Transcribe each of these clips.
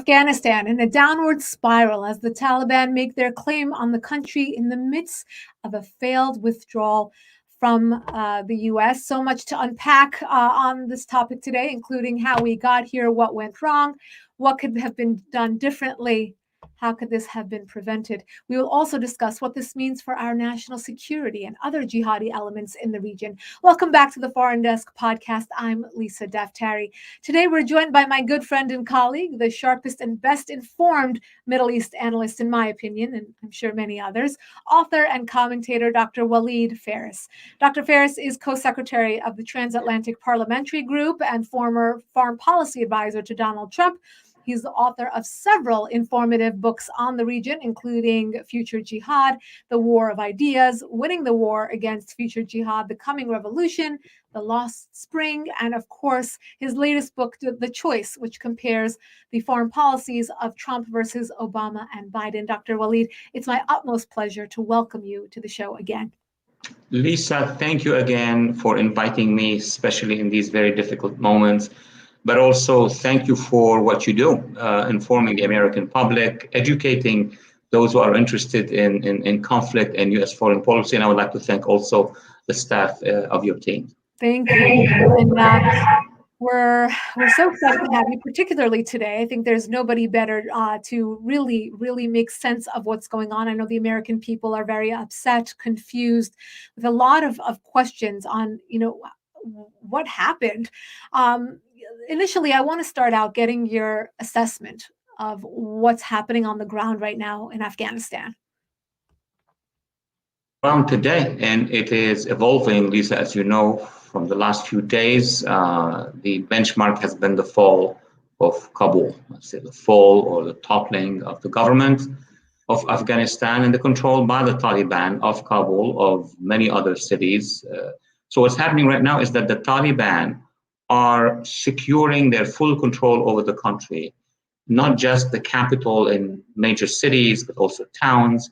Afghanistan in a downward spiral as the Taliban make their claim on the country in the midst of a failed withdrawal from the US. So much to unpack on this topic today, including how we got here, what went wrong, what could have been done differently. How could this have been prevented? We will also discuss what this means for our national security and other jihadi elements in the region. Welcome back to the Foreign Desk podcast. I'm Lisa Daftari. Today, we're joined by my good friend and colleague, the sharpest and best informed Middle East analyst, in my opinion, and I'm sure many others, author and commentator, Dr. Walid Phares. Dr. Phares is co-secretary of the Transatlantic Parliamentary Group and former foreign policy advisor to Donald Trump. He's the author of several informative books on the region, including Future Jihad, The War of Ideas, Winning the War Against Future Jihad, The Coming Revolution, The Lost Spring, and of course, his latest book, The Choice, which compares the foreign policies of Trump versus Obama and Biden. Dr. Walid, it's my utmost pleasure to welcome you to the show again. Lisa, thank you again for inviting me, especially in these very difficult moments. But also thank you for what you do, informing the American public, educating those who are interested in conflict and U.S. foreign policy. And I would like to thank also the staff of your team. Thank you. And we're so excited to have you, particularly today. I think there's nobody better to really make sense of what's going on. I know the American people are very upset, confused, with a lot of questions on, what happened. Initially, I want to start out getting your assessment of what's happening on the ground right now in Afghanistan. Around today, and it is evolving, Lisa, as you know, from the last few days, the benchmark has been the fall of Kabul, let's say the fall or the toppling of the government of Afghanistan and the control by the Taliban of Kabul, of many other cities. So what's happening right now is that the Taliban are securing their full control over the country, not just the capital and major cities, but also towns.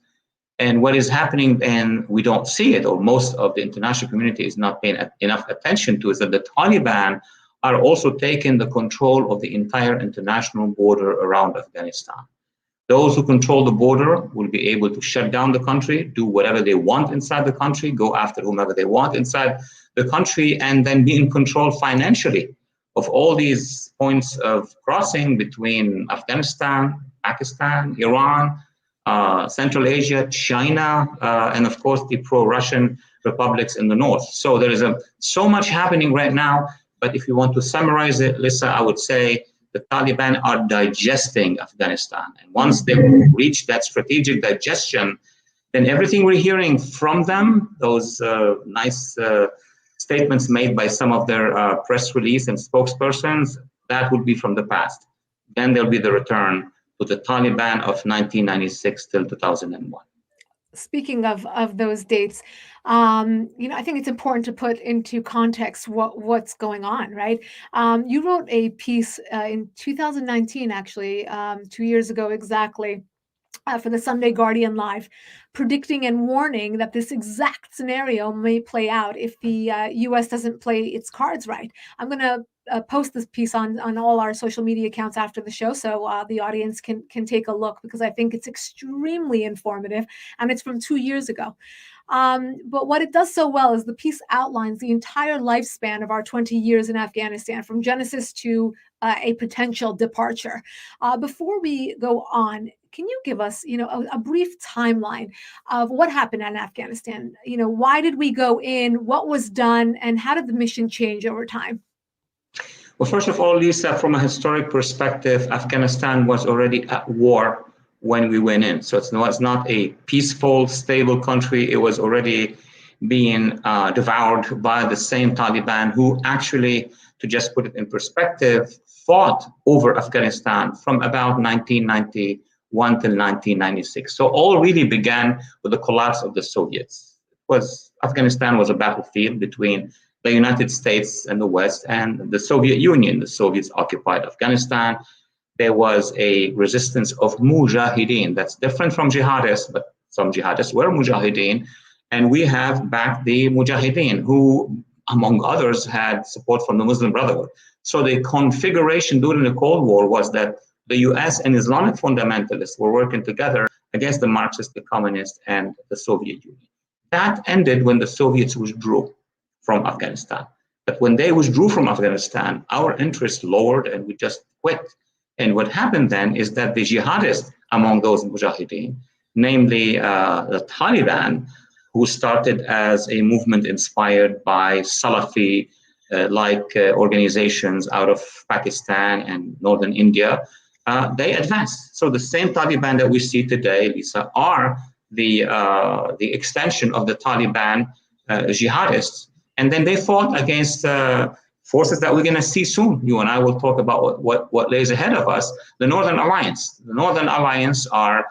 And what is happening, and we don't see it, or most of the international community is not paying enough attention to, is that the Taliban are also taking the control of the entire international border around Afghanistan. Those who control the border will be able to shut down the country, do whatever they want inside the country, go after whomever they want inside the country, and then be in control financially of all these points of crossing between Afghanistan, Pakistan, Iran, Central Asia, China, and of course the pro-Russian republics in the north. So there is so much happening right now, but if you want to summarize it, Lisa, I would say the Taliban are digesting Afghanistan. And once they reach that strategic digestion, then everything we're hearing from them, those nice statements made by some of their press release and spokespersons, that would be from the past. Then there'll be the return to the Taliban of 1996 till 2001. Speaking of those dates, I think it's important to put into context what's going on, right? You wrote a piece in 2019, actually, 2 years ago exactly, for the Sunday Guardian Live, predicting and warning that this exact scenario may play out if the U.S. doesn't play its cards right. I'm going to post this piece on all our social media accounts after the show, so the audience can take a look, because I think it's extremely informative, and it's from 2 years ago. But what it does so well is the piece outlines the entire lifespan of our 20 years in Afghanistan, from genesis to a potential departure. Before we go on, can you give us, a brief timeline of what happened in Afghanistan? Why did we go in? What was done? And how did the mission change over time? Well, first of all, Lisa, from a historic perspective, Afghanistan was already at war when we went in. So it was not a peaceful, stable country. It was already being devoured by the same Taliban who actually, to just put it in perspective, fought over Afghanistan from about 1991 till 1996. So all really began with the collapse of the Soviets. Afghanistan was a battlefield between the United States and the West and the Soviet Union. The Soviets occupied Afghanistan. There was a resistance of mujahideen. That's different from jihadists, but some jihadists were mujahideen. And we have backed the mujahideen, who, among others, had support from the Muslim Brotherhood. So the configuration during the Cold War was that the US and Islamic fundamentalists were working together against the Marxists, the communists, and the Soviet Union. That ended when the Soviets withdrew from Afghanistan. But when they withdrew from Afghanistan, our interest lowered and we just quit. And what happened then is that the jihadists among those mujahideen, namely the Taliban, who started as a movement inspired by Salafi organizations out of Pakistan and northern India, they advanced. So the same Taliban that we see today, Lisa, are the extension of the Taliban jihadists. And then they fought against forces that we're going to see soon. You and I will talk about what lays ahead of us. The Northern Alliance. The Northern Alliance are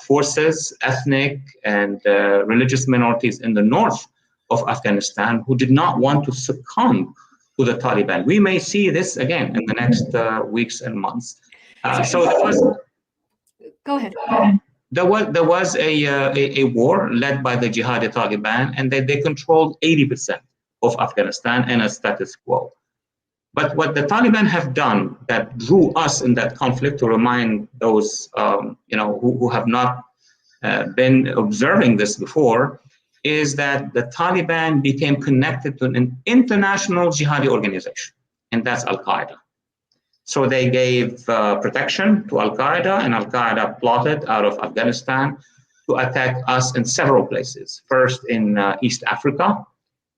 forces, ethnic and religious minorities in the north of Afghanistan who did not want to succumb to the Taliban. We may see this again in the next weeks and months. So there was. Go ahead. There was a war led by the Jihadi Taliban, and they controlled 80% of Afghanistan and a status quo. But what the Taliban have done that drew us in that conflict, to remind those who have not been observing this before, is that the Taliban became connected to an international jihadi organization, and that's Al-Qaeda. So they gave protection to Al-Qaeda, and Al-Qaeda plotted out of Afghanistan to attack us in several places. First in East Africa,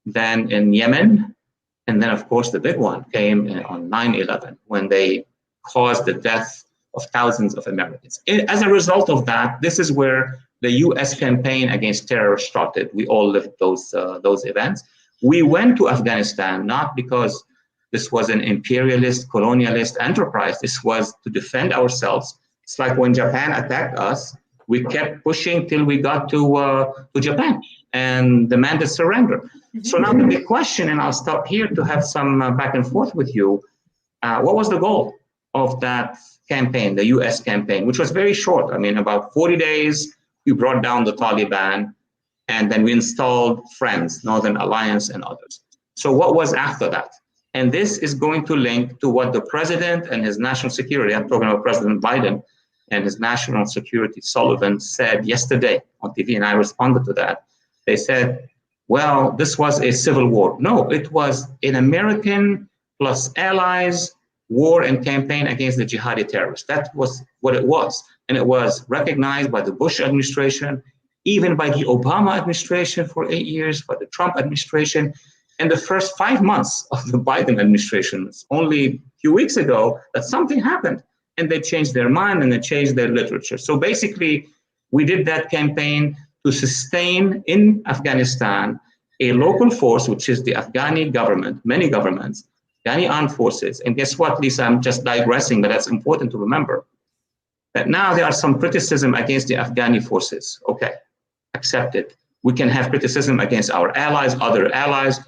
then in Yemen, and then of course the big one came on 9/11 when they caused the death of thousands of Americans. As a result of that, this is where the US campaign against terror started. We all lived those events. We went to Afghanistan not because this was an imperialist, colonialist enterprise. This was to defend ourselves. It's like when Japan attacked us, we kept pushing till we got to Japan and demanded surrender. Mm-hmm. So now the big question, and I'll stop here to have some back and forth with you. What was the goal of that campaign, the US campaign, which was very short? I mean, about 40 days, we brought down the Taliban, and then we installed friends, Northern Alliance and others. So what was after that? And this is going to link to what the president and his national security, I'm talking about President Biden and his national security Sullivan, said yesterday on TV, and I responded to that. They said, well, this was a civil war. No, it was an American plus allies war and campaign against the jihadi terrorists. That was what it was. And it was recognized by the Bush administration, even by the Obama administration for 8 years, by the Trump administration. And the first 5 months of the Biden administration, it's only a few weeks ago that something happened and they changed their mind and they changed their literature. So basically, we did that campaign to sustain in Afghanistan a local force, which is the Afghani government, many governments, Afghani armed forces. And guess what, Lisa, I'm just digressing, but that's important to remember. That now there are some criticism against the Afghani forces. Okay, accepted. We can have criticism against our allies, other allies.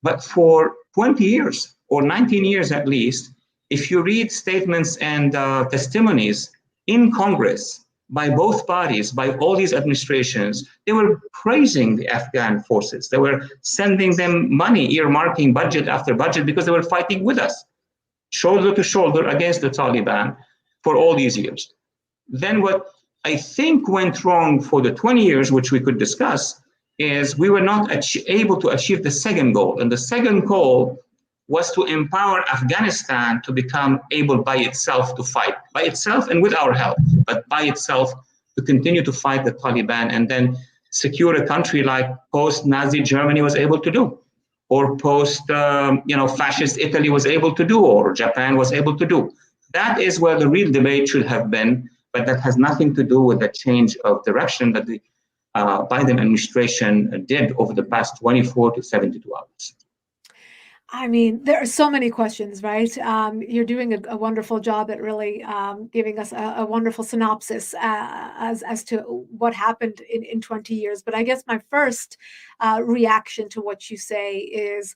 But for 20 years or 19 years at least, if you read statements and testimonies in Congress by both parties, by all these administrations, they were praising the Afghan forces. They were sending them money, earmarking budget after budget because they were fighting with us, shoulder to shoulder against the Taliban for all these years. Then what I think went wrong for the 20 years, which we could discuss, is we were not able to achieve the second goal. And the second goal was to empower Afghanistan to become able by itself to fight, by itself and with our help, but by itself to continue to fight the Taliban and then secure a country like post-Nazi Germany was able to do, or post-fascist Italy was able to do, or Japan was able to do. That is where the real debate should have been, but that has nothing to do with the change of direction that the Biden administration did over the past 24 to 72 hours. I mean, there are so many questions, right? You're doing a wonderful job at really giving us a wonderful synopsis as to what happened in 20 years. But I guess my first reaction to what you say is,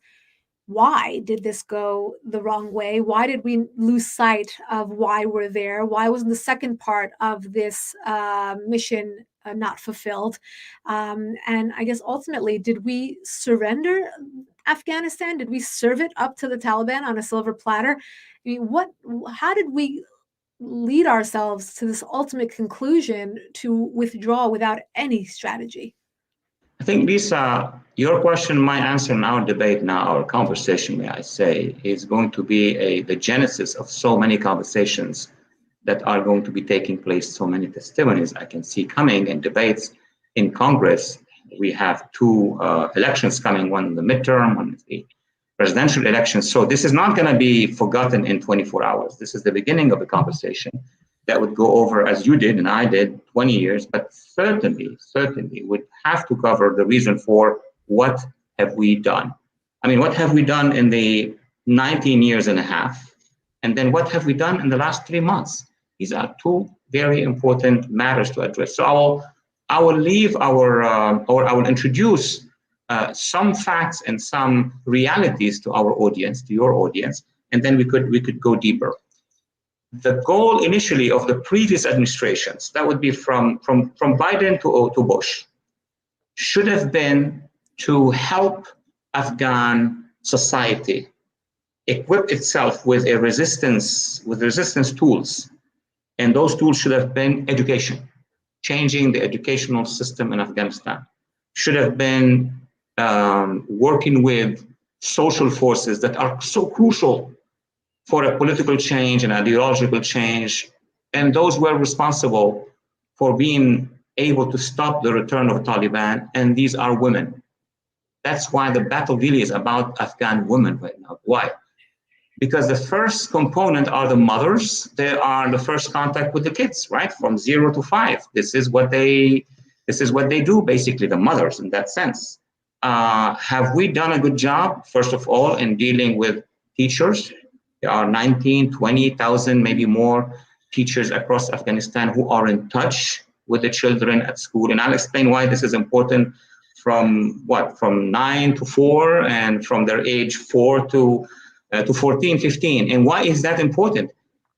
why did this go the wrong way? Why did we lose sight of why we're there? Why wasn't the second part of this mission not fulfilled? And I guess ultimately, did we surrender Afghanistan? Did we serve it up to the Taliban on a silver platter? I mean, how did we lead ourselves to this ultimate conclusion to withdraw without any strategy? I think, Lisa, your question, my answer, and our debate now, our conversation, may I say, is going to be the genesis of so many conversations that are going to be taking place, so many testimonies I can see coming and debates in Congress. We have two elections coming, one in the midterm, one is the presidential election. So this is not going to be forgotten in 24 hours. This is the beginning of a conversation that would go over, as you did and I did, 20 years, but certainly would have to cover the reason for what have we done. I mean, what have we done in the 19 years and a half? And then what have we done in the last 3 months? These are two very important matters to address. So I will leave or I will introduce some facts and some realities to our audience, to your audience, and then we could go deeper. The goal initially of the previous administrations, that would be from Biden to Bush, should have been to help Afghan society equip itself with resistance tools. And those tools should have been education, changing the educational system in Afghanistan. Should have been working with social forces that are so crucial for a political change and ideological change, and those were responsible for being able to stop the return of Taliban, and these are women. That's why the battle really is about Afghan women right now. Why? Because the first component are the mothers. They are the first contact with the kids, right? From 0 to 5. This is what they do, basically, the mothers in that sense. Have we done a good job, first of all, in dealing with teachers? There are 19, 20,000, maybe more teachers across Afghanistan who are in touch with the children at school. And I'll explain why this is important from 9 to 4 and from their age 4 to 14, 15. And why is that important?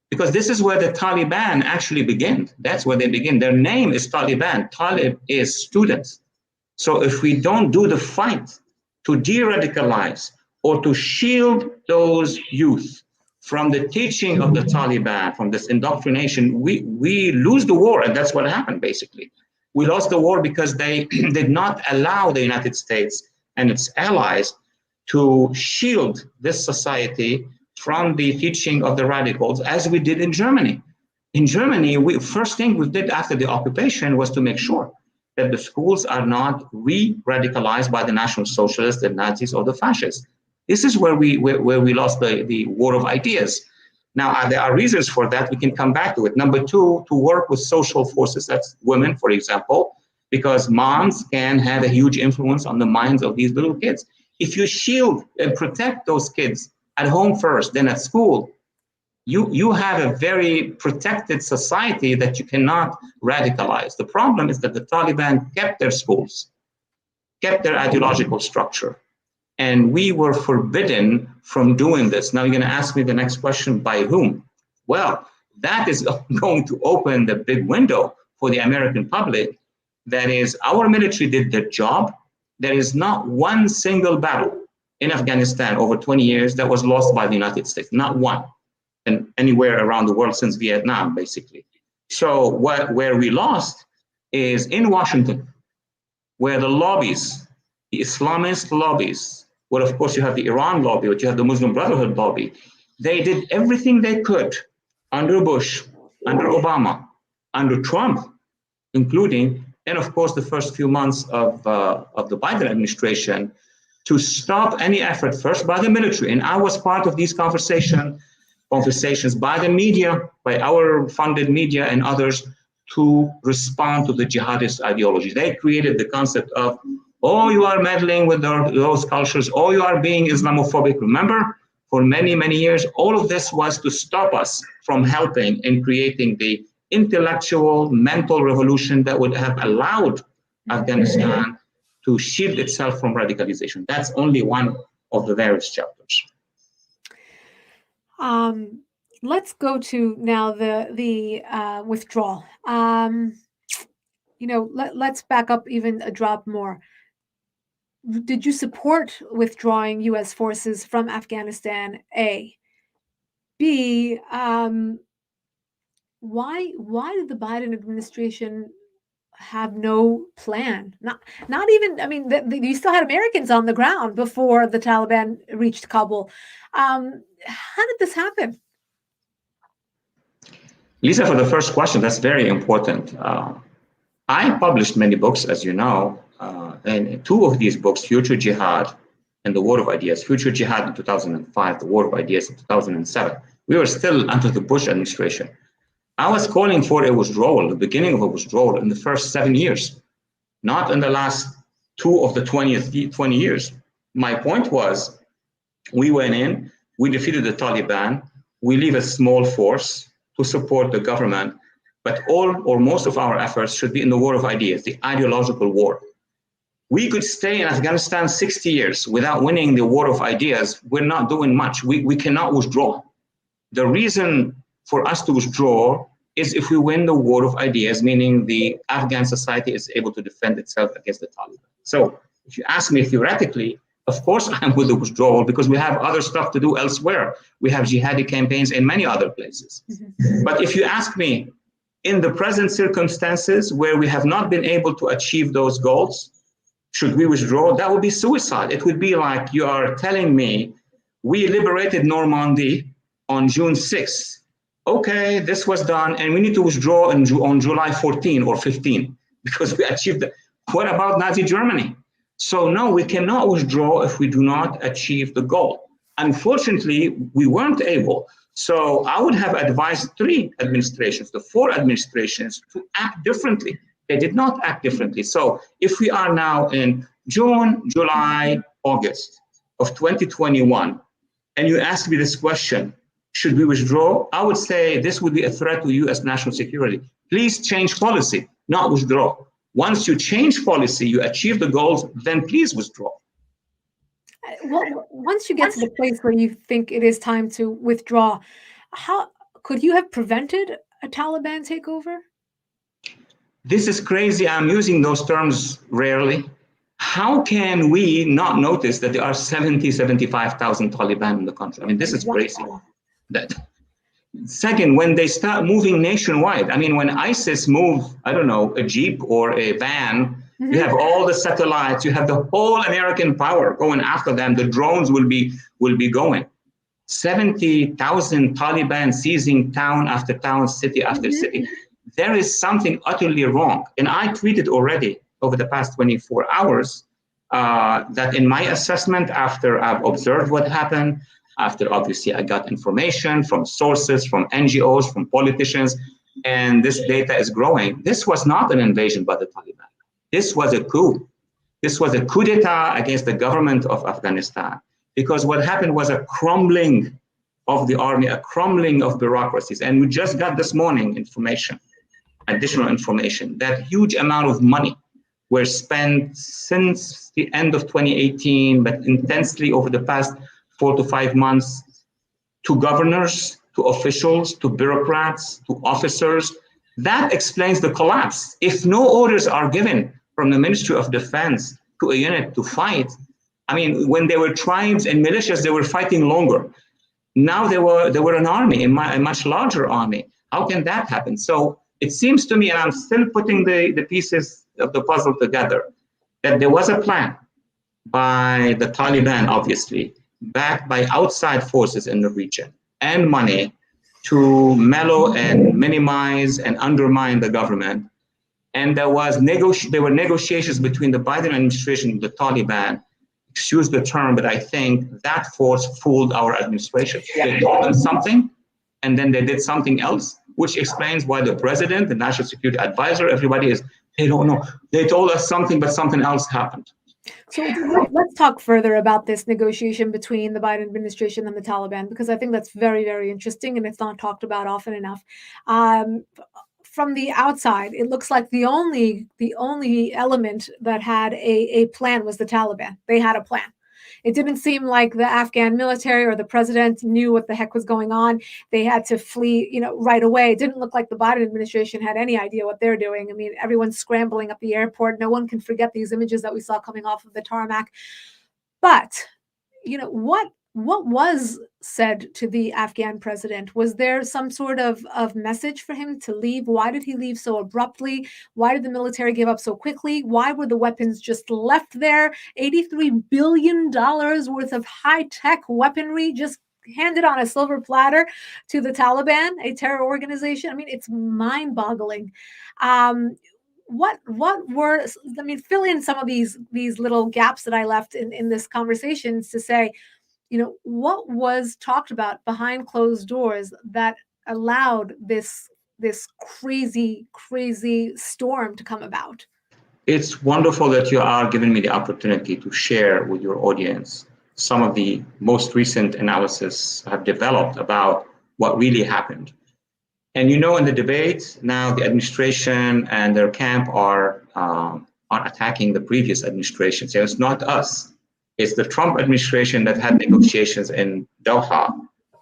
Because this is where the Taliban actually begin. That's where they begin. Their name is Taliban. Talib is students. So if we don't do the fight to de-radicalize or to shield those youth from the teaching of the Taliban, from this indoctrination, we lose the war. And that's what happened, basically. We lost the war because they did not allow the United States and its allies to shield this society from the teaching of the radicals, as we did in Germany. In Germany, first thing we did after the occupation was to make sure that the schools are not re-radicalized by the National Socialists, the Nazis, or the fascists. This is where we lost the war of ideas. Now, there are reasons for that. We can come back to it. Number two, to work with social forces, that's women, for example, because moms can have a huge influence on the minds of these little kids. If you shield and protect those kids at home first, then at school, you have a very protected society that you cannot radicalize. The problem is that the Taliban kept their schools, kept their ideological structure, and we were forbidden from doing this. Now you're going to ask me the next question, by whom? Well, that is going to open the big window for the American public. That is, our military did their job. There is not one single battle in Afghanistan over 20 years that was lost by the United States, not one, and anywhere around the world since Vietnam, basically. So where we lost is in Washington, where the lobbies, the Islamist lobbies, well, of course, you have the Iran lobby, but you have the Muslim Brotherhood lobby. They did everything they could under Bush, under Obama, under Trump, including, and of course, the first few months of the Biden administration, to stop any effort, first by the military. And I was part of these conversations by the media, by our funded media and others, to respond to the jihadist ideology. They created the concept of, oh, you are meddling with those cultures, oh, you are being Islamophobic. Remember, for many, many years, all of this was to stop us from helping in creating the intellectual, mental revolution that would have allowed Afghanistan to shield itself from radicalization. That's only one of the various chapters. Let's go to now the withdrawal. Let's back up even a drop more. Did you support withdrawing U.S. forces from Afghanistan? A. B. Why did the Biden administration have no plan? Not even. I mean, you still had Americans on the ground before the Taliban reached Kabul. How did this happen? Lisa, for the first question, that's very important. I published many books, as you know, and two of these books, Future Jihad and The War of Ideas, Future Jihad in 2005, The War of Ideas in 2007. We were still under the Bush administration. I was calling for a withdrawal, the beginning of a withdrawal in the first 7 years, not in the last two of the 20 years. My point was, we went in, we defeated the Taliban, we leave a small force to support the government, but all or most of our efforts should be in the war of ideas, the ideological war. We could stay in Afghanistan 60 years without winning the war of ideas. We're not doing much. We cannot withdraw. The reason for us to withdraw is if we win the war of ideas, meaning the Afghan society is able to defend itself against the Taliban. So if you ask me theoretically, of course I'm with the withdrawal because we have other stuff to do elsewhere. We have jihadi campaigns in many other places. Mm-hmm. But if you ask me, in the present circumstances where we have not been able to achieve those goals, should we withdraw? That would be suicide. It would be like you are telling me, we liberated Normandy on June 6th. Okay, this was done, and we need to withdraw on July 14 or 15 because we achieved it. What about Nazi Germany? So no, we cannot withdraw if we do not achieve the goal. Unfortunately, we weren't able. So I would have advised three administrations, the four administrations, to act differently. They did not act differently. So if we are now in June, July, August of 2021, and you ask me this question, should we withdraw? I would say this would be a threat to U.S. national security. Please change policy, not withdraw. Once you change policy, you achieve the goals, then please withdraw. Well, once you get to the place where you think it is time to withdraw, how could you have prevented a Taliban takeover? This is crazy. I'm using those terms rarely. How can we not notice that there are 75,000 Taliban in the country? I mean, this is crazy. Second, when they start moving nationwide, I mean, when ISIS move, I don't know, a Jeep or a van, mm-hmm. You have all the satellites, you have the whole American power going after them. The drones will be going. 70,000 Taliban seizing town after town, city after mm-hmm. city. There is something utterly wrong. And I tweeted already over the past 24 hours that in my assessment, after I've observed what happened, after obviously I got information from sources, from NGOs, from politicians, and this data is growing. This was not an invasion by the Taliban. This was a coup. This was a coup d'etat against the government of Afghanistan, because what happened was a crumbling of the army, a crumbling of bureaucracies. And we just got this morning additional information, that huge amount of money were spent since the end of 2018, but intensely over the past 4 to 5 months, to governors, to officials, to bureaucrats, to officers. That explains the collapse. If no orders are given from the Ministry of Defense to a unit to fight, I mean, when there were tribes and militias, they were fighting longer. Now they were an army, a much larger army. How can that happen? So it seems to me, and I'm still putting the pieces of the puzzle together, that there was a plan by the Taliban, obviously, backed by outside forces in the region and money to mellow and minimize and undermine the government. And there were negotiations between the Biden administration and the Taliban. Excuse the term, but I think that force fooled our administration. They told them something, and then they did something else, which explains why the president, the national security advisor, everybody they don't know. They told us something, but something else happened. So let's talk further about this negotiation between the Biden administration and the Taliban, because I think that's very, very interesting, and it's not talked about often enough. From the outside, it looks like the only element that had a plan was the Taliban. They had a plan. It didn't seem like the Afghan military or the president knew what the heck was going on. They had to flee, right away. It didn't look like the Biden administration had any idea what they're doing. I mean, everyone's scrambling up the airport. No one can forget these images that we saw coming off of the tarmac. But, what what was said to the Afghan president? Was there some sort of message for him to leave? Why did he leave so abruptly? Why did the military give up so quickly? Why were the weapons just left there? $83 billion worth of high-tech weaponry just handed on a silver platter to the Taliban, a terror organization. I mean, it's mind-boggling. What were, I mean, fill in some of these little gaps that I left in this conversation to say, what was talked about behind closed doors that allowed this crazy storm to come about? It's wonderful that you are giving me the opportunity to share with your audience some of the most recent analysis I've developed about what really happened. And in the debate now, the administration and their camp are attacking the previous administration. So it's not us. It's the Trump administration that had negotiations in Doha,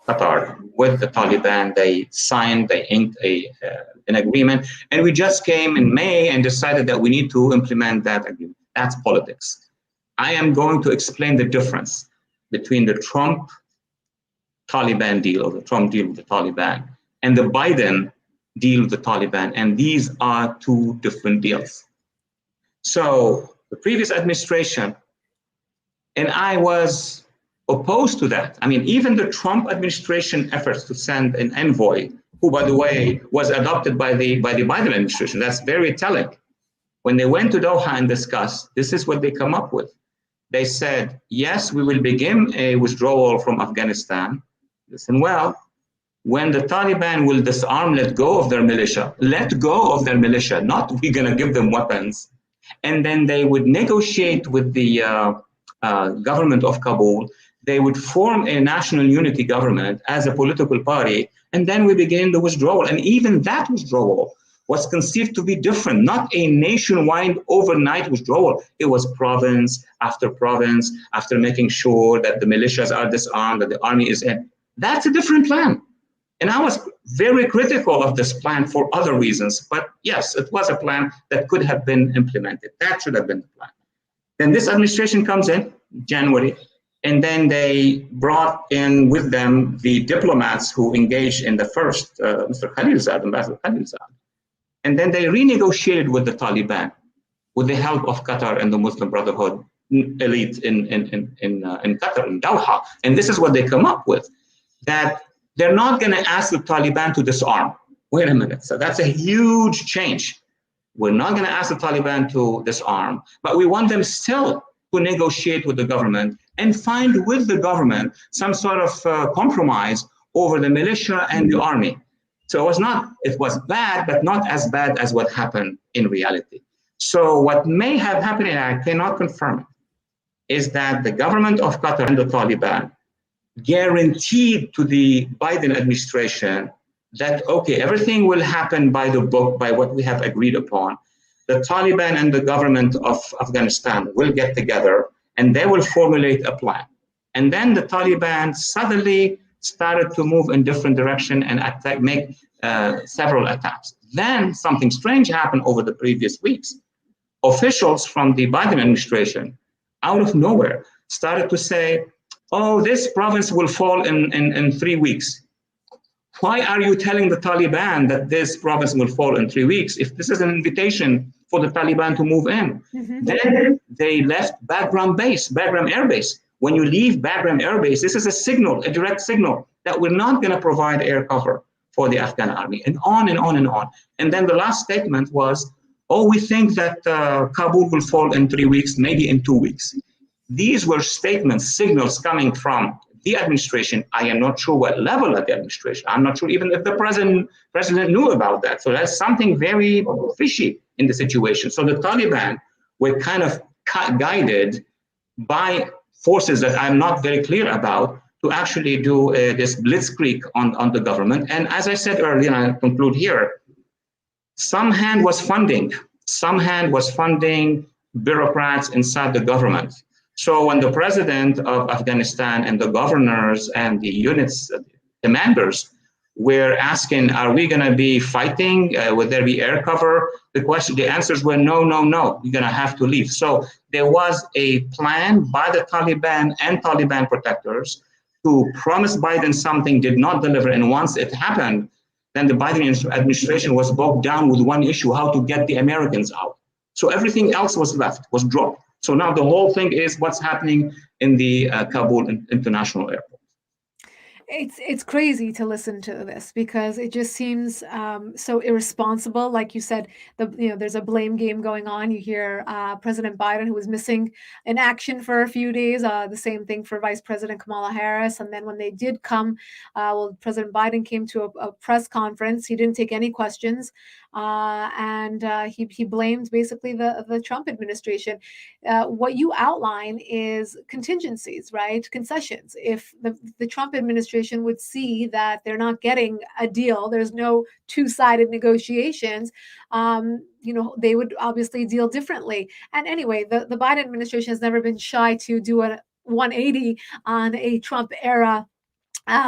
Qatar, with the Taliban. They signed, they inked an agreement, and we just came in May and decided that we need to implement that agreement. That's politics. I am going to explain the difference between the Trump-Taliban deal, or the Trump deal with the Taliban, and the Biden deal with the Taliban, and these are two different deals. So the previous administration, and I was opposed to that. I mean, even the Trump administration efforts to send an envoy, who, by the way, was adopted by the Biden administration. That's very telling. When they went to Doha and discussed, this is what they come up with. They said, yes, we will begin a withdrawal from Afghanistan. Listen well, when the Taliban will disarm, let go of their militia, not we're going to give them weapons. And then they would negotiate with the government of Kabul. They would form a national unity government as a political party, and then we begin the withdrawal. And even that withdrawal was conceived to be different, not a nationwide overnight withdrawal. It was province, after making sure that the militias are disarmed, that the army is in. That's a different plan. And I was very critical of this plan for other reasons. But yes, it was a plan that could have been implemented. That should have been the plan. Then this administration comes in January, and then they brought in with them the diplomats who engaged in the first, Mr. Khalilzad, Ambassador Khalilzad. And then they renegotiated with the Taliban with the help of Qatar and the Muslim Brotherhood elite in Qatar, in Doha. And this is what they come up with, that they're not going to ask the Taliban to disarm. Wait a minute. So that's a huge change. We're not going to ask the Taliban to disarm, but we want them still to negotiate with the government and find with the government some sort of compromise over the militia and the army. So it was bad, but not as bad as what happened in reality. So what may have happened, and I cannot confirm it, is that the government of Qatar and the Taliban guaranteed to the Biden administration that, okay, everything will happen by the book, by what we have agreed upon. The Taliban and the government of Afghanistan will get together and they will formulate a plan. And then the Taliban suddenly started to move in different direction and make several attacks. Then something strange happened over the previous weeks. Officials from the Biden administration, out of nowhere, started to say, oh, this province will fall in 3 weeks. Why are you telling the Taliban that this province will fall in 3 weeks if this is an invitation for the Taliban to move in? Mm-hmm. Then they left Bagram Air Base. When you leave Bagram Air Base, this is a signal, a direct signal that we're not going to provide air cover for the Afghan army, and on and on and on. And then the last statement was, oh, we think that Kabul will fall in 3 weeks, maybe in 2 weeks. These were statements, signals coming from the administration. I am not sure what level of the administration. I'm not sure even if the president knew about that. So that's something very fishy in the situation. So the Taliban were kind of guided by forces that I'm not very clear about to actually do this blitzkrieg on the government. And as I said earlier, and I conclude here, some hand was funding bureaucrats inside the government. So when the president of Afghanistan and the governors and the units commanders were asking, are we going to be fighting? Would there be air cover? The answers were no. You're going to have to leave. So there was a plan by the Taliban and Taliban protectors to promise Biden something, did not deliver. And once it happened, then the Biden administration was bogged down with one issue, how to get the Americans out. So everything else was left, was dropped. So now the whole thing is what's happening in the Kabul International Airport. It's crazy to listen to this because it just seems so irresponsible. Like you said, there's a blame game going on. You hear President Biden, who was missing in action for a few days. The same thing for Vice President Kamala Harris. And then when they did come, President Biden came to a press conference. He didn't take any questions, and he blamed basically the Trump administration. What you outline is contingencies, right? Concessions. If the Trump administration would see that they're not getting a deal, there's no two-sided negotiations, they would obviously deal differently. And anyway, the Biden administration has never been shy to do a 180 on a Trump era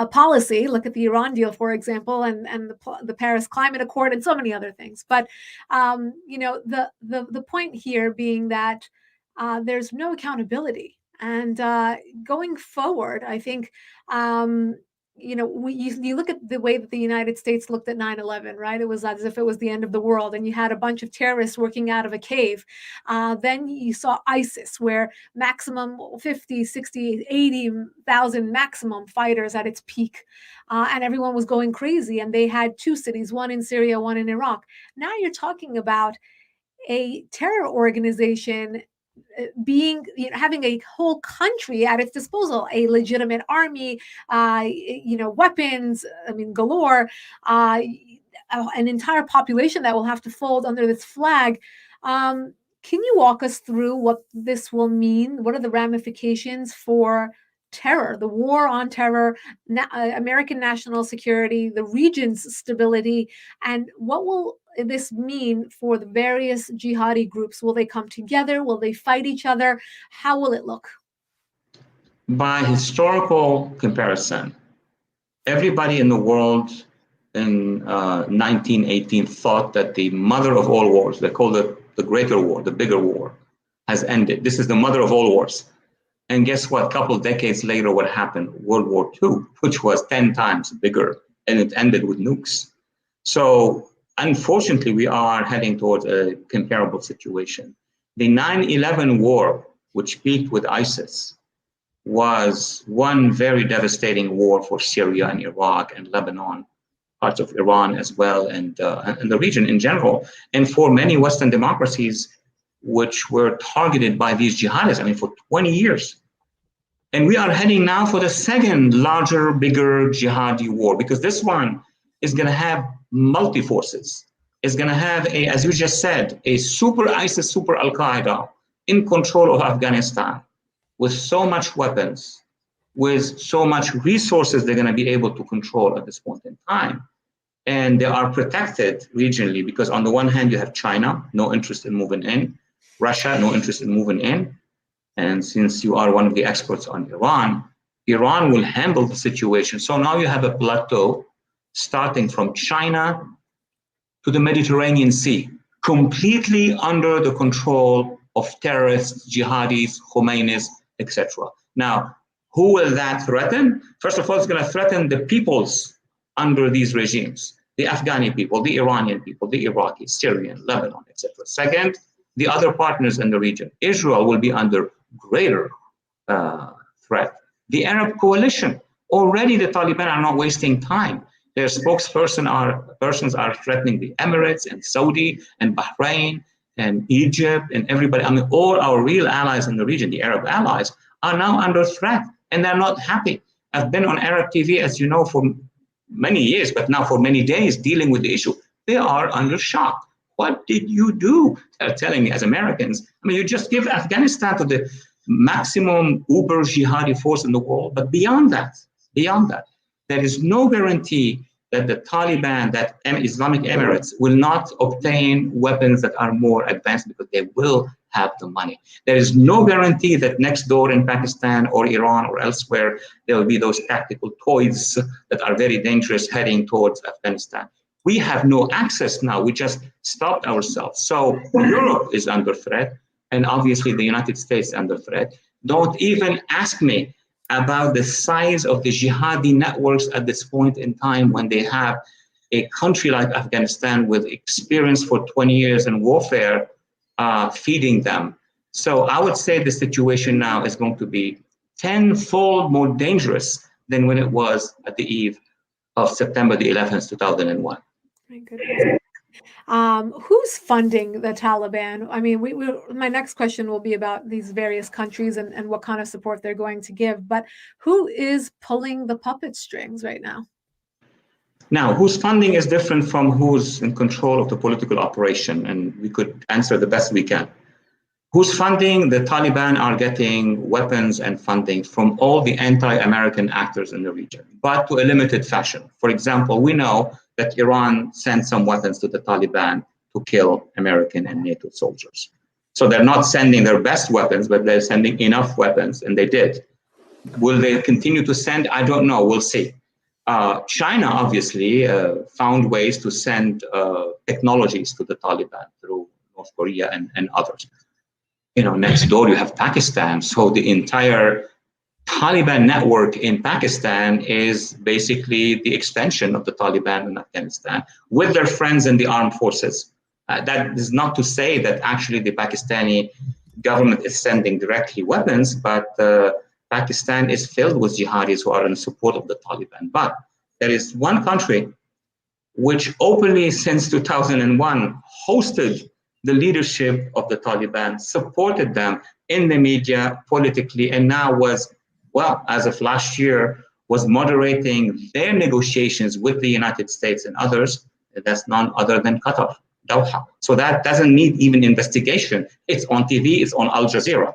policy. Look at the Iran deal, for example, and the Paris Climate Accord, and so many other things. But the point here being that there's no accountability. And going forward, I think, you look at the way that the United States looked at 9/11, right? It was as if it was the end of the world, and you had a bunch of terrorists working out of a cave. Then you saw ISIS, where maximum 50, 60, 80,000 maximum fighters at its peak, and everyone was going crazy. And they had two cities, one in Syria, one in Iraq. Now you're talking about a terror organization having a whole country at its disposal, a legitimate army, weapons, galore, an entire population that will have to fold under this flag. Can you walk us through what this will mean? What are the ramifications for terror, the war on terror, American national security, the region's stability, and what will this mean for the various jihadi groups? Will they come together? Will they fight each other? How will it look? By historical comparison, everybody in the world in 1918 thought that the mother of all wars, they call it the greater war, the bigger war, has ended. This is the mother of all wars. And guess what? A couple of decades later, what happened? World War II, which was 10 times bigger, and it ended with nukes. So unfortunately, we are heading towards a comparable situation. The 9/11 war, which peaked with ISIS, was one very devastating war for Syria and Iraq and Lebanon, parts of Iran as well, and the region in general, and for many Western democracies, which were targeted by these jihadists, for 20 years. And we are heading now for the second larger, bigger jihadi war, because this one is going to have multi-forces. It's going to have, as you just said, a super ISIS, super Al-Qaeda in control of Afghanistan with so much weapons, with so much resources they're going to be able to control at this point in time. And they are protected regionally because on the one hand, you have China, no interest in moving in, Russia, no interest in moving in. And since you are one of the experts on Iran, Iran will handle the situation. So now you have a plateau starting from China to the Mediterranean Sea, completely under the control of terrorists, jihadis, Khomeinis, etc. Now, who will that threaten? First of all, it's going to threaten the peoples under these regimes, the Afghani people, the Iranian people, the Iraqi, Syrian, Lebanon, etc. Second, the other partners in the region. Israel will be under greater threat. The Arab coalition, already the Taliban are not wasting time. Their spokespersons are threatening the Emirates and Saudi and Bahrain and Egypt and everybody. All our real allies in the region, the Arab allies, are now under threat and they're not happy. I've been on Arab TV, as you know, for many years, but now for many days dealing with the issue. They are under shock. What did you do? They're telling me as Americans. You just give Afghanistan to the maximum uber jihadi force in the world. But beyond that, there is no guarantee that the Taliban, that Islamic Emirates, will not obtain weapons that are more advanced because they will have the money. There is no guarantee that next door in Pakistan or Iran or elsewhere, there will be those tactical toys that are very dangerous heading towards Afghanistan. We have no access now. We just stopped ourselves. So Europe is under threat, and obviously the United States is under threat. Don't even ask me about the size of the jihadi networks at this point in time when they have a country like Afghanistan with experience for 20 years in warfare feeding them. So I would say the situation now is going to be tenfold more dangerous than when it was at the eve of September the 11th, 2001. My goodness. Who's funding the Taliban? I mean, my next question will be about these various countries and what kind of support they're going to give, but who is pulling the puppet strings right now? Now, whose funding is different from who's in control of the political operation, and we could answer the best we can. Who's funding? The Taliban are getting weapons and funding from all the anti-American actors in the region, but to a limited fashion. For example, we know that Iran sent some weapons to the Taliban to kill American and NATO soldiers. So they're not sending their best weapons, but they're sending enough weapons, and they did. Will they continue to send? I don't know. We'll see. China obviously found ways to send technologies to the Taliban through North Korea and others. Next door you have Pakistan. So the entire Taliban network in Pakistan is basically the extension of the Taliban in Afghanistan with their friends in the armed forces. That is not to say that actually the Pakistani government is sending directly weapons, but Pakistan is filled with jihadis who are in support of the Taliban. But there is one country which openly since 2001 hosted the leadership of the Taliban, supported them in the media, politically, and now was, well, as of last year, was moderating their negotiations with the United States and others. That's none other than Qatar, Doha. So that doesn't need even investigation. It's on TV, it's on Al Jazeera.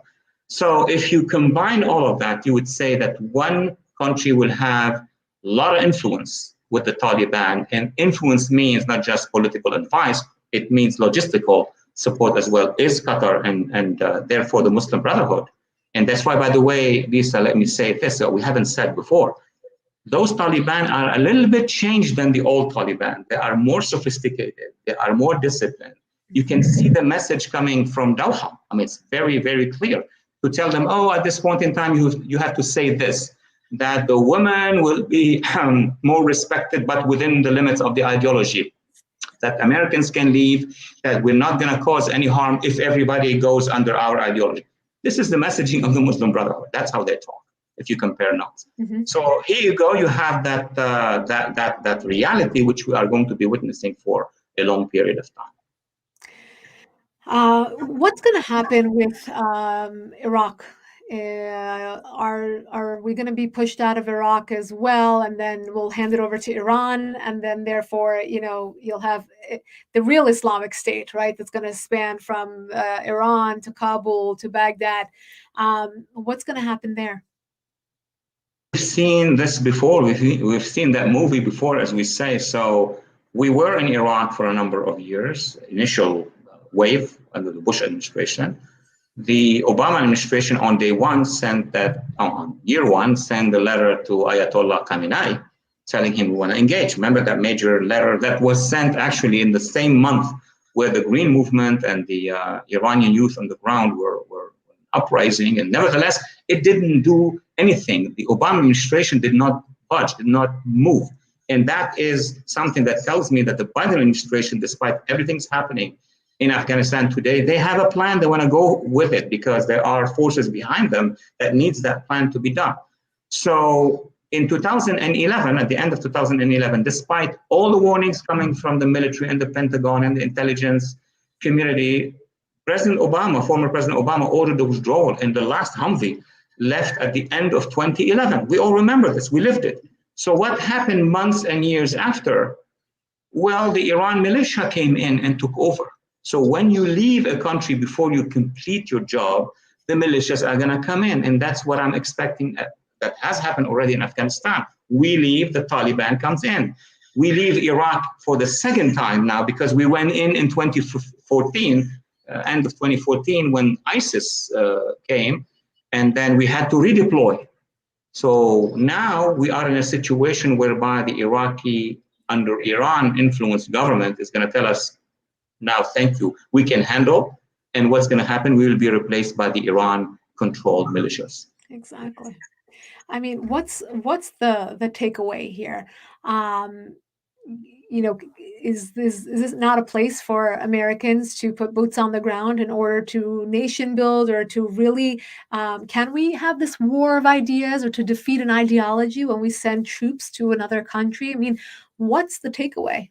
So if you combine all of that, you would say that one country will have a lot of influence with the Taliban, and influence means not just political advice, it means logistical support as well, is Qatar and therefore the Muslim Brotherhood. And that's why, by the way, Lisa, let me say this, that we haven't said before. Those Taliban are a little bit changed than the old Taliban. They are more sophisticated. They are more disciplined. You can see the message coming from Doha. I mean, it's very, very clear to tell them, oh, at this point in time, you have to say this, that the woman will be more respected, but within the limits of the ideology, that Americans can leave, that we're not going to cause any harm if everybody goes under our ideology. This is the messaging of the Muslim Brotherhood. That's how they talk, if you compare notes. Mm-hmm. So here you go. You have that reality, which we are going to be witnessing for a long period of time. What's going to happen with Iraq? Are we going to be pushed out of Iraq as well, and then we'll hand it over to Iran, and then therefore, you'll have the real Islamic State, right? That's going to span from Iran to Kabul to Baghdad. What's going to happen there? We've seen this before. We've seen that movie before, as we say. So we were in Iraq for a number of years, initial wave under the Bush administration. The Obama administration on day one sent that, on year one, sent a letter to Ayatollah Khamenei telling him we want to engage. Remember that major letter that was sent actually in the same month where the Green Movement and the Iranian youth on the ground were uprising. And nevertheless, it didn't do anything. The Obama administration did not budge, did not move. And that is something that tells me that the Biden administration, despite everything's happening in Afghanistan today, they have a plan. They want to go with it because there are forces behind them that needs that plan to be done. So in 2011, at the end of 2011, despite all the warnings coming from the military and the Pentagon and the intelligence community, former President Obama ordered the withdrawal, and the last Humvee left at the end of 2011. We all remember this. We lived it. So what happened months and years after? Well, the Iran militia came in and took over. So when you leave a country before you complete your job, the militias are going to come in. And that's what I'm expecting. That has happened already in Afghanistan. We leave, the Taliban comes in. We leave Iraq for the second time now because we went in 2014, end of 2014, when ISIS came, and then we had to redeploy. So now we are in a situation whereby the Iraqi, under Iran influenced government is going to tell us, now, thank you, we can handle. And what's going to happen? We will be replaced by the Iran-controlled militias. Exactly. I mean, what's the takeaway here? Um, you know, is this not a place for Americans to put boots on the ground in order to nation build or to really can we have this war of ideas or to defeat an ideology when we send troops to another country? I mean, what's the takeaway?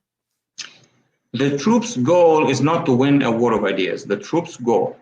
The troops' goal is not to win a war of ideas. The troops' goal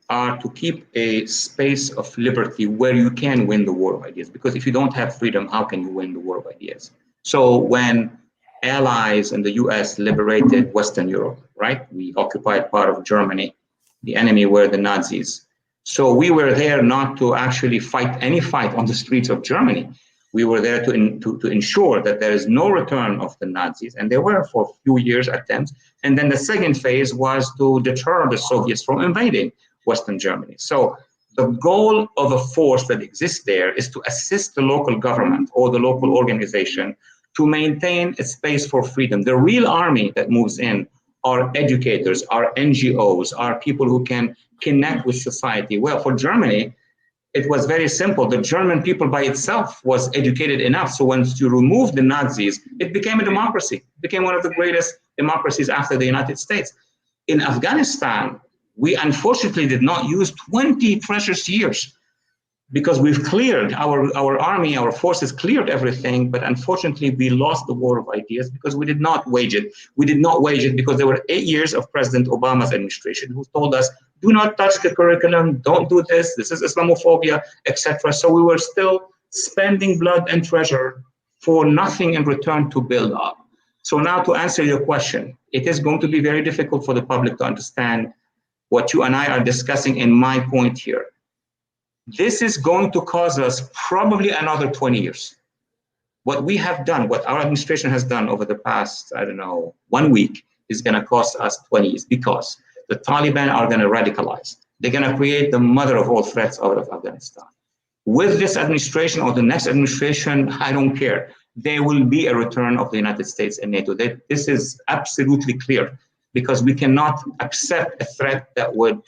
are to keep a space of liberty where you can win the war of ideas. Because if you don't have freedom, how can you win the war of ideas? So when allies and the US liberated Western Europe, right? We occupied part of Germany. The enemy were the Nazis. So we were there not to actually fight any fight on the streets of Germany. We were there to ensure that there is no return of the Nazis. And there were for a few years attempts. And then the second phase was to deter the Soviets from invading Western Germany. So the goal of a force that exists there is to assist the local government or the local organization to maintain a space for freedom. The real army that moves in are educators, are NGOs, are people who can connect with society. Well, for Germany, it was very simple. The German people by itself was educated enough. So once you remove the Nazis, it became a democracy. It became one of the greatest democracies after the United States. In Afghanistan, we unfortunately did not use 20 precious years because we've cleared our army, our forces cleared everything, but unfortunately we lost the war of ideas because we did not wage it. We did not wage it because there were 8 years of President Obama's administration who told us, do not touch the curriculum, don't do this is Islamophobia, etc. So we were still spending blood and treasure for nothing in return to build up. So now to answer your question, it is going to be very difficult for the public to understand what you and I are discussing in my point here. This is going to cause us probably another 20 years. What we have done, what our administration has done over the past, 1 week is going to cost us 20 years because the Taliban are going to radicalize. They're going to create the mother of all threats out of Afghanistan. With this administration or the next administration, I don't care. There will be a return of the United States and NATO. This is absolutely clear because we cannot accept a threat that would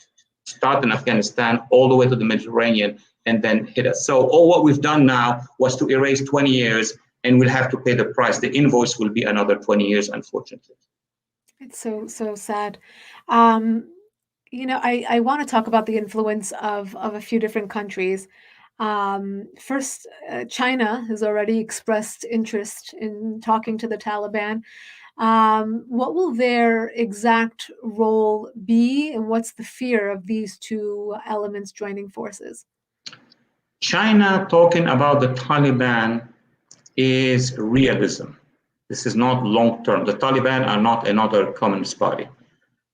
start in Afghanistan all the way to the Mediterranean and then hit us. So all what we've done now was to erase 20 years and we'll have to pay the price. The invoice will be another 20 years, unfortunately. It's so sad. Um, I want to talk about the influence of a few different countries. First, China has already expressed interest in talking to the Taliban. What will their exact role be, and what's the fear of these two elements joining forces? China talking about the Taliban is realism. This is not long-term. The Taliban are not another communist party.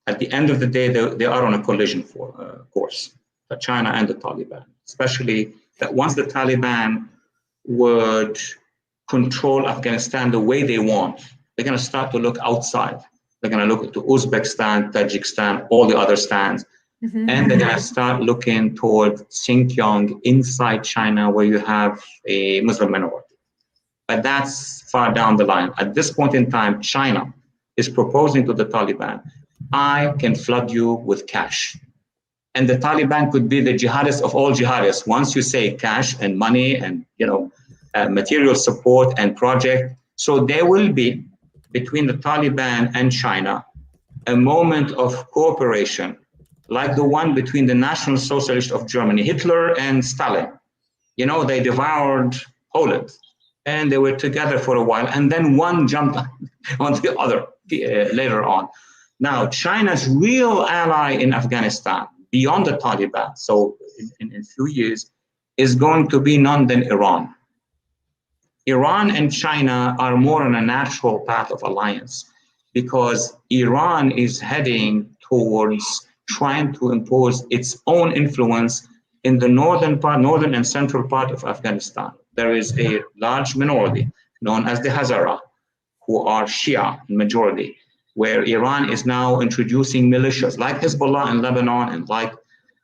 At the end of the day, they are on a collision course, China and the Taliban, especially that once the Taliban would control Afghanistan the way they want, they're going to start to look outside. They're going to look to Uzbekistan, Tajikistan, all the other stands, and they're going to start looking toward Xinjiang inside China where you have a Muslim minority. But that's far down the line. At this point in time, China is proposing to the Taliban, I can flood you with cash. And the Taliban could be the jihadists of all jihadists. Once you say cash and money and material support and project, so there will be between the Taliban and China a moment of cooperation, like the one between the National Socialist of Germany, Hitler and Stalin. They devoured Poland, and they were together for a while, and then one jumped on the other later on. Now, China's real ally in Afghanistan, beyond the Taliban, so in a few years, is going to be none than Iran. Iran and China are more on a natural path of alliance because Iran is heading towards trying to impose its own influence in the northern and central part of Afghanistan. There is a large minority known as the Hazara, who are Shia in majority, where Iran is now introducing militias like Hezbollah in Lebanon and like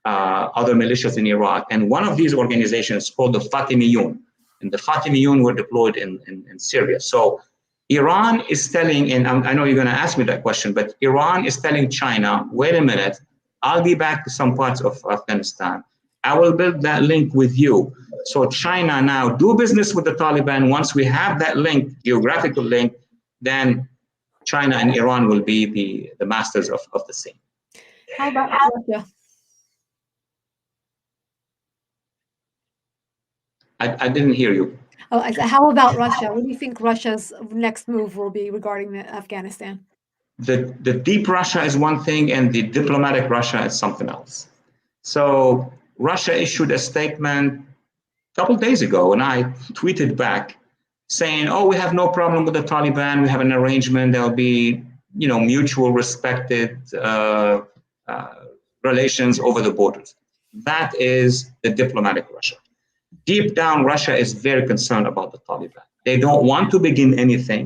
other militias in Iraq. And one of these organizations is called the Fatimiyun. And the Fatimiyun were deployed in Syria. So Iran is telling, and I know you're going to ask me that question, but Iran is telling China, wait a minute, I'll be back to some parts of Afghanistan. I will build that link with you. So China now do business with the Taliban. Once we have that link, geographical link, then China and Iran will be the masters of the scene. How about Russia? I didn't hear you. Oh, I said, how about Russia? What do you think Russia's next move will be regarding Afghanistan? The deep Russia is one thing, and the diplomatic Russia is something else. So Russia issued a statement a couple of days ago, and I tweeted back saying, "Oh, we have no problem with the Taliban. We have an arrangement. There'll be, mutual respected relations over the borders." That is the diplomatic Russia. Deep down, Russia is very concerned about the Taliban. They don't want to begin anything.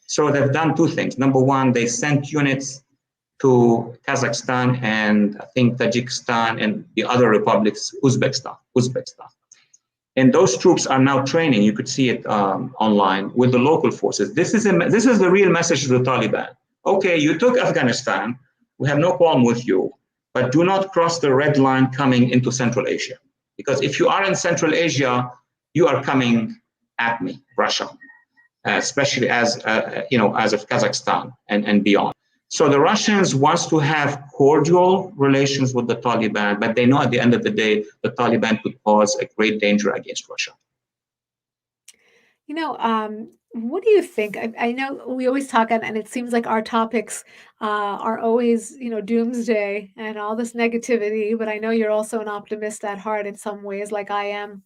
So they've done two things. Number one, they sent units to Kazakhstan and I think Tajikistan and the other republics, Uzbekistan. And those troops are now training, you could see it online, with the local forces. This is the real message to the Taliban. Okay, you took Afghanistan, we have no problem with you, but do not cross the red line coming into Central Asia. Because if you are in Central Asia, you are coming at me, Russia, especially as of Kazakhstan and beyond. So the Russians want to have cordial relations with the Taliban, but they know at the end of the day, the Taliban could pose a great danger against Russia. What do you think? I know we always talk, and it seems like our topics are always, doomsday and all this negativity, but I know you're also an optimist at heart in some ways, like I am.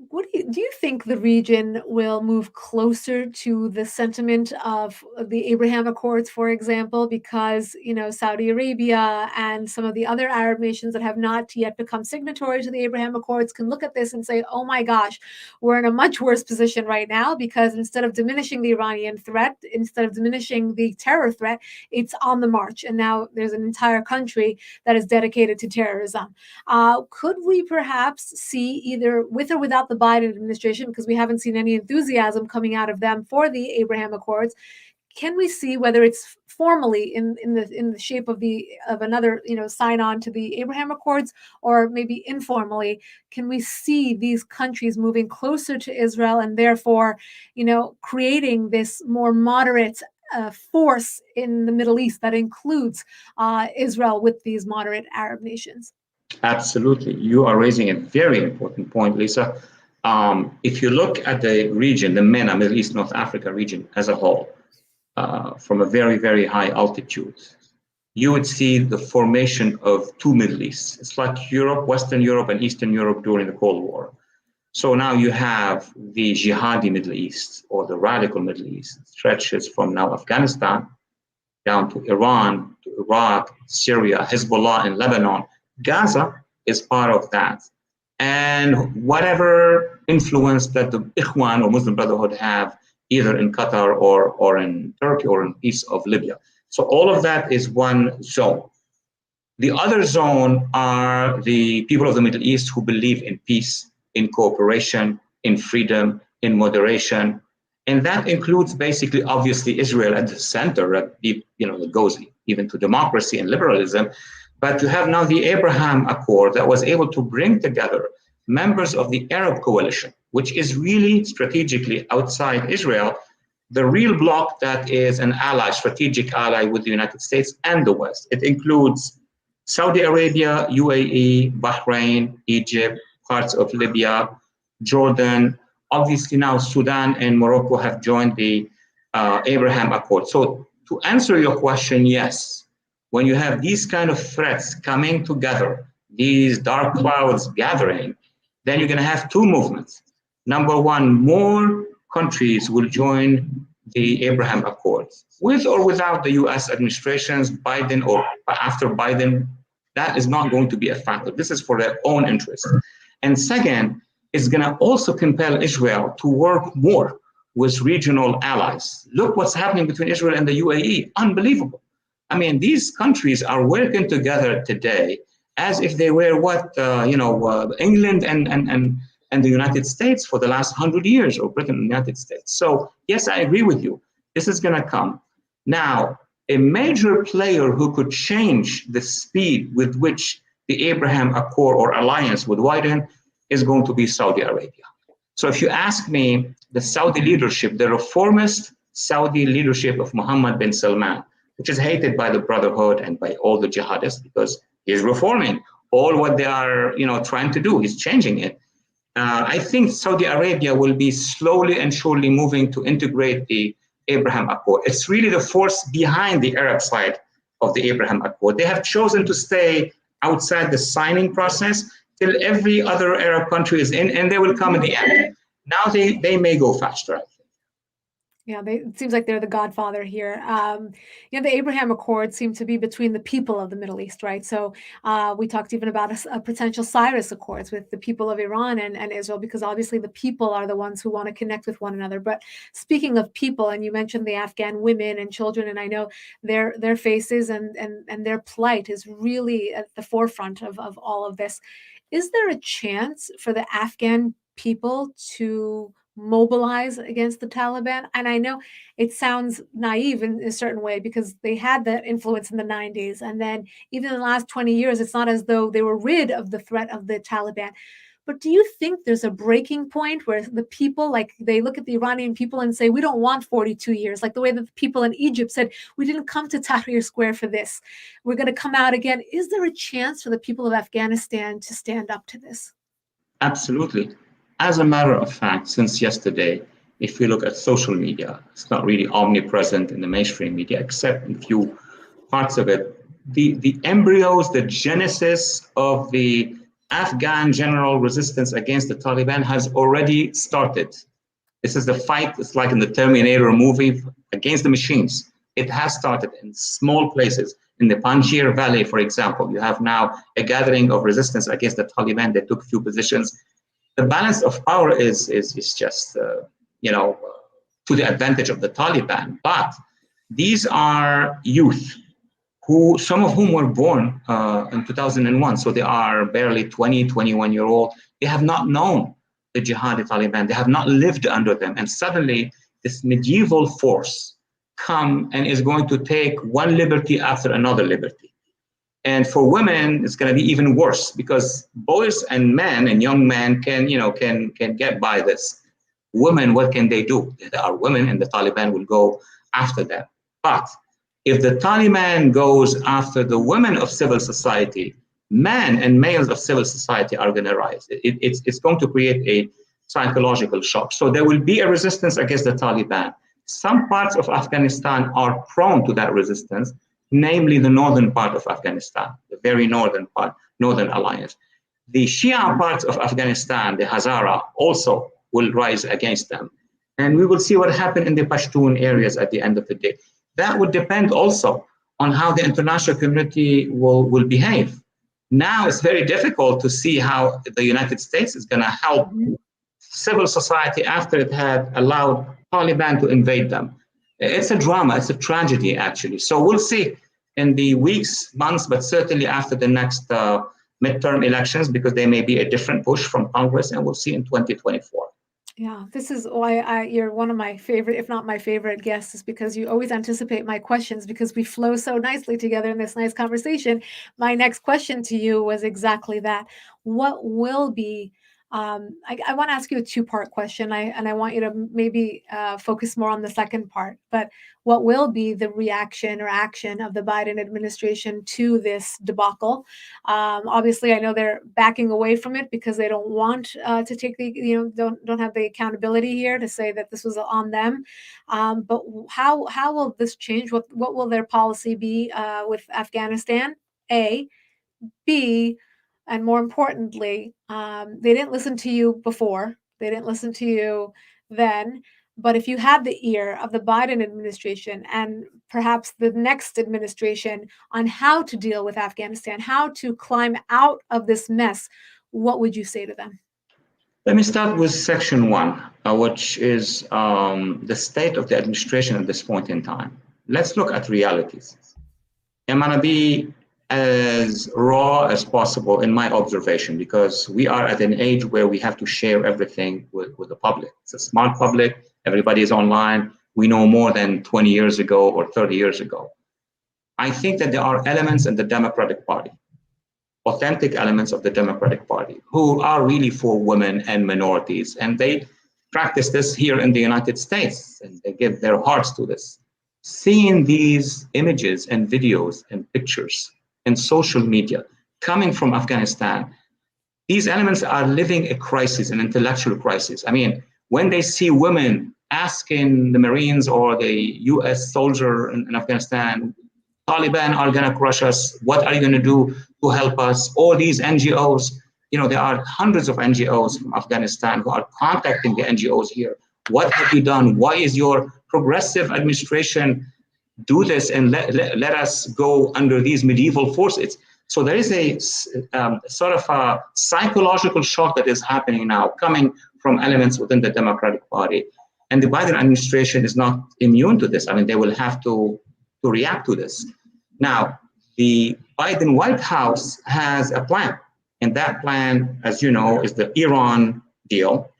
What do you think the region will move closer to the sentiment of the Abraham Accords, for example, because, Saudi Arabia and some of the other Arab nations that have not yet become signatory to the Abraham Accords can look at this and say, oh my gosh, we're in a much worse position right now because instead of diminishing the Iranian threat, instead of diminishing the terror threat, it's on the march. And now there's an entire country that is dedicated to terrorism. Could we perhaps see either with or without the Biden administration, because we haven't seen any enthusiasm coming out of them for the Abraham Accords, can we see whether it's formally in the shape of another sign on to the Abraham Accords, or maybe informally, can we see these countries moving closer to Israel and therefore creating this more moderate force in the Middle East that includes Israel with these moderate Arab nations? Absolutely. You are raising a very important point, Lisa. If you look at the region, the MENA, Middle East, North Africa region as a whole, from a very, very high altitude, you would see the formation of two Middle Easts. It's like Europe, Western Europe and Eastern Europe during the Cold War. So now you have the jihadi Middle East, or the radical Middle East. It stretches from now Afghanistan down to Iran, to Iraq, Syria, Hezbollah in Lebanon. Gaza is part of that. And whatever influence that the Ikhwan or Muslim Brotherhood have, either in Qatar or in Turkey or in piece of Libya. So all of that is one zone. The other zone are the people of the Middle East who believe in peace, in cooperation, in freedom, in moderation. And that includes basically, obviously, Israel at the center, that goes even to democracy and liberalism. But you have now the Abraham Accord that was able to bring together members of the Arab coalition, which is really strategically outside Israel, the real bloc that is an ally, strategic ally with the United States and the West. It includes Saudi Arabia, UAE, Bahrain, Egypt, parts of Libya, Jordan. Obviously now Sudan and Morocco have joined the Abraham Accord. So to answer your question, yes. When you have these kind of threats coming together, these dark clouds gathering, then you're going to have two movements. Number one, more countries will join the Abraham Accords, with or without the US administrations, Biden or after Biden. That is not going to be a factor. This is for their own interest. And second, it's going to also compel Israel to work more with regional allies. Look what's happening between Israel and the UAE. Unbelievable. I mean, these countries are working together today as if they were England and the United States for the last 100 years, or Britain and the United States. So yes, I agree with you. This is going to come. Now, a major player who could change the speed with which the Abraham Accord or alliance would widen is going to be Saudi Arabia. So if you ask me, the Saudi leadership, the reformist Saudi leadership of Mohammed bin Salman, which is hated by the Brotherhood and by all the jihadists because he's reforming all what they are, trying to do. He's changing it. I think Saudi Arabia will be slowly and surely moving to integrate the Abraham Accord. It's really the force behind the Arab side of the Abraham Accord. They have chosen to stay outside the signing process till every other Arab country is in, and they will come in the end. Now they may go faster, I think. Yeah, it seems like they're the godfather here. The Abraham Accords seem to be between the people of the Middle East, right? So we talked even about a potential Cyrus Accords with the people of Iran and Israel, because obviously the people are the ones who want to connect with one another. But speaking of people, and you mentioned the Afghan women and children, and I know their faces and their plight is really at the forefront of all of this. Is there a chance for the Afghan people to mobilize against the Taliban? And I know it sounds naive in a certain way because they had that influence in the 90s. And then even in the last 20 years, it's not as though they were rid of the threat of the Taliban. But do you think there's a breaking point where the people, like they look at the Iranian people and say, we don't want 42 years, like the way that the people in Egypt said, we didn't come to Tahrir Square for this. We're going to come out again. Is there a chance for the people of Afghanistan to stand up to this? Absolutely. As a matter of fact, since yesterday, if you look at social media, it's not really omnipresent in the mainstream media, except in a few parts of it. The embryos, the genesis of the Afghan general resistance against the Taliban has already started. This is the fight, it's like in the Terminator movie, against the machines. It has started in small places. In the Panjshir Valley, for example, you have now a gathering of resistance against the Taliban. They took a few positions. The balance of power is just, to the advantage of the Taliban. But these are youth, some of whom were born in 2001. So they are barely 20, 21-year-old. They have not known the jihadi Taliban. They have not lived under them. And suddenly this medieval force come and is going to take one liberty after another liberty. And for women, it's going to be even worse because boys and men and young men can get by this. Women, what can they do? They are women, and the Taliban will go after them. But if the Taliban goes after the women of civil society, men and males of civil society are going to rise. It's going to create a psychological shock. So there will be a resistance against the Taliban. Some parts of Afghanistan are prone to that resistance, namely the northern part of Afghanistan, the very northern part, Northern Alliance. The Shia parts of Afghanistan, the Hazara, also will rise against them. And we will see what happens in the Pashtun areas at the end of the day. That would depend also on how the international community will behave. Now it's very difficult to see how the United States is going to help civil society after it had allowed Taliban to invade them. It's a drama, it's a tragedy, actually. So we'll see in the weeks, months, but certainly after the next midterm elections, because there may be a different push from Congress, and we'll see in 2024. Yeah, this is why you're one of my favorite, if not my favorite guests, is because you always anticipate my questions because we flow so nicely together in this nice conversation. My next question to you was exactly that. What will be I want to ask you a two-part question, and I want you to maybe focus more on the second part. But what will be the reaction or action of the Biden administration to this debacle? Obviously, I know they're backing away from it because they don't want to take don't have the accountability here to say that this was on them. But how will this change? What will their policy be with Afghanistan? A, B. And more importantly, they didn't listen to you before. They didn't listen to you then. But if you had the ear of the Biden administration and perhaps the next administration on how to deal with Afghanistan, how to climb out of this mess, what would you say to them? Let me start with section 1, which is the state of the administration at this point in time. Let's look at realities. I'm going to be as raw as possible in my observation, because we are at an age where we have to share everything with the public. It's a smart public. Everybody is online. We know more than 20 years ago or 30 years ago. I think that there are elements in the Democratic Party authentic elements of the Democratic Party who are really for women and minorities. And they practice this here in the United States, and they give their hearts to this. Seeing these images and videos and pictures in social media coming from Afghanistan, these elements are living a crisis, an intellectual crisis. I mean, when they see women asking the Marines or the US soldier in Afghanistan, Taliban are going to crush us, what are you going to do to help us? All these NGOs, there are hundreds of NGOs from Afghanistan who are contacting the NGOs here. What have you done? Why is your progressive administration do this and let us go under these medieval forces? So there is a sort of a psychological shock that is happening now, coming from elements within the Democratic Party. And the Biden administration is not immune to this. I mean, they will have to react to this. Now, the Biden White House has a plan. And that plan, as you know, is the Iran deal.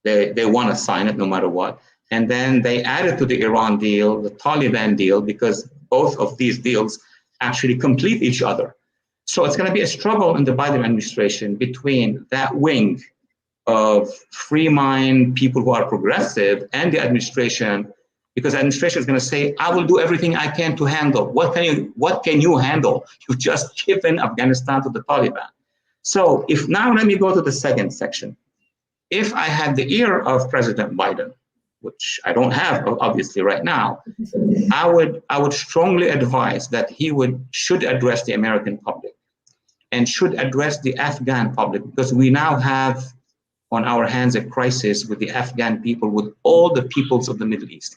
They want to sign it no matter what. And then they added to the Iran deal the Taliban deal, because both of these deals actually complete each other. So it's going to be a struggle in the Biden administration between that wing of free mind people who are progressive and the administration, because the administration is going to say, I will do everything I can to handle. What can you handle? You've just given Afghanistan to the Taliban. So now let me go to the second section. If I had the ear of President Biden, which I don't have obviously right now, I would strongly advise that he should address the American public and should address the Afghan public, because we now have on our hands a crisis with the Afghan people, with all the peoples of the Middle East.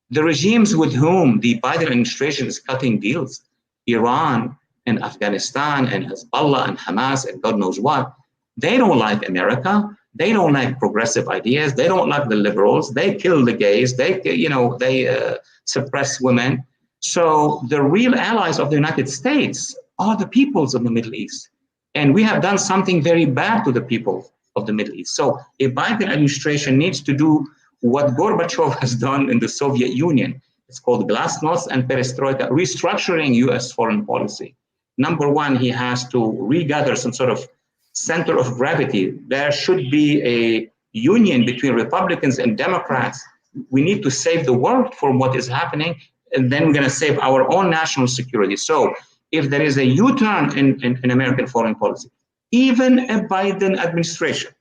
The regimes with whom the Biden administration is cutting deals, Iran and Afghanistan and Hezbollah and Hamas and God knows what, they don't like America. They don't like progressive ideas. They don't like the liberals. They kill the gays. They suppress women. So the real allies of the United States are the peoples of the Middle East. And we have done something very bad to the people of the Middle East. So a Biden administration needs to do what Gorbachev has done in the Soviet Union. It's called glasnost and perestroika, restructuring US foreign policy. Number one, he has to regather some sort of center of gravity. There should be a union between Republicans and Democrats. We need to save the world from what is happening, and then we're going to save our own national security. So if there is a U-turn in American foreign policy, even a Biden administration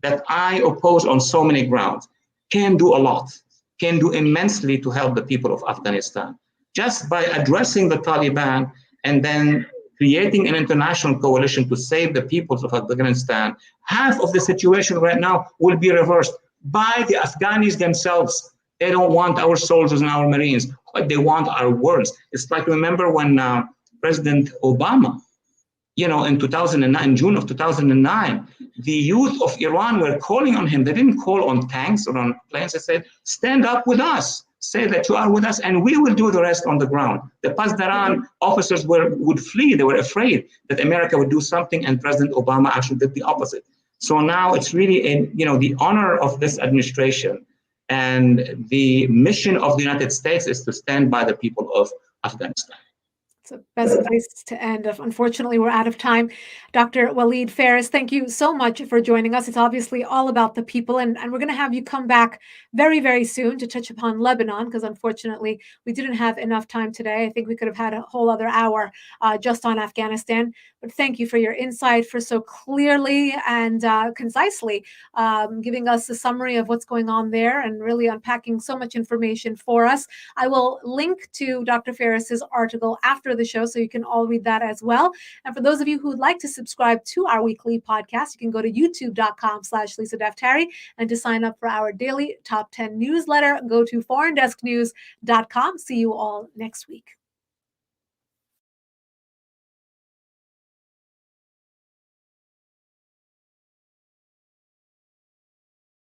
that I oppose on so many grounds can do a lot, can do immensely to help the people of Afghanistan. Just by addressing the Taliban and then creating an international coalition to save the peoples of Afghanistan, half of the situation right now will be reversed by the Afghanis themselves. They don't want our soldiers and our Marines. What they want are words. It's like, remember when President Obama, in 2009, in June of 2009, the youth of Iran were calling on him. They didn't call on tanks or on planes. They said, stand up with us. Say that you are with us, and we will do the rest on the ground. The Pasdaran officers would flee. They were afraid that America would do something, and President Obama actually did the opposite. So now it's really, the honor of this administration and the mission of the United States is to stand by the people of Afghanistan. It's the best place to end. Unfortunately, we're out of time. Dr. Walid Phares, thank you so much for joining us. It's obviously all about the people, and we're going to have you come back very, very soon to touch upon Lebanon, because unfortunately, we didn't have enough time today. I think we could have had a whole other hour just on Afghanistan. But thank you for your insight, for so clearly and concisely giving us a summary of what's going on there and really unpacking so much information for us. I will link to Dr. Phares' article after the show, so you can all read that as well. And for those of you who would like to subscribe to our weekly podcast, you can go to youtube.com/Lisa Daftari, and to sign up for our daily top 10 newsletter, go to foreigndesknews.com. See you all next week.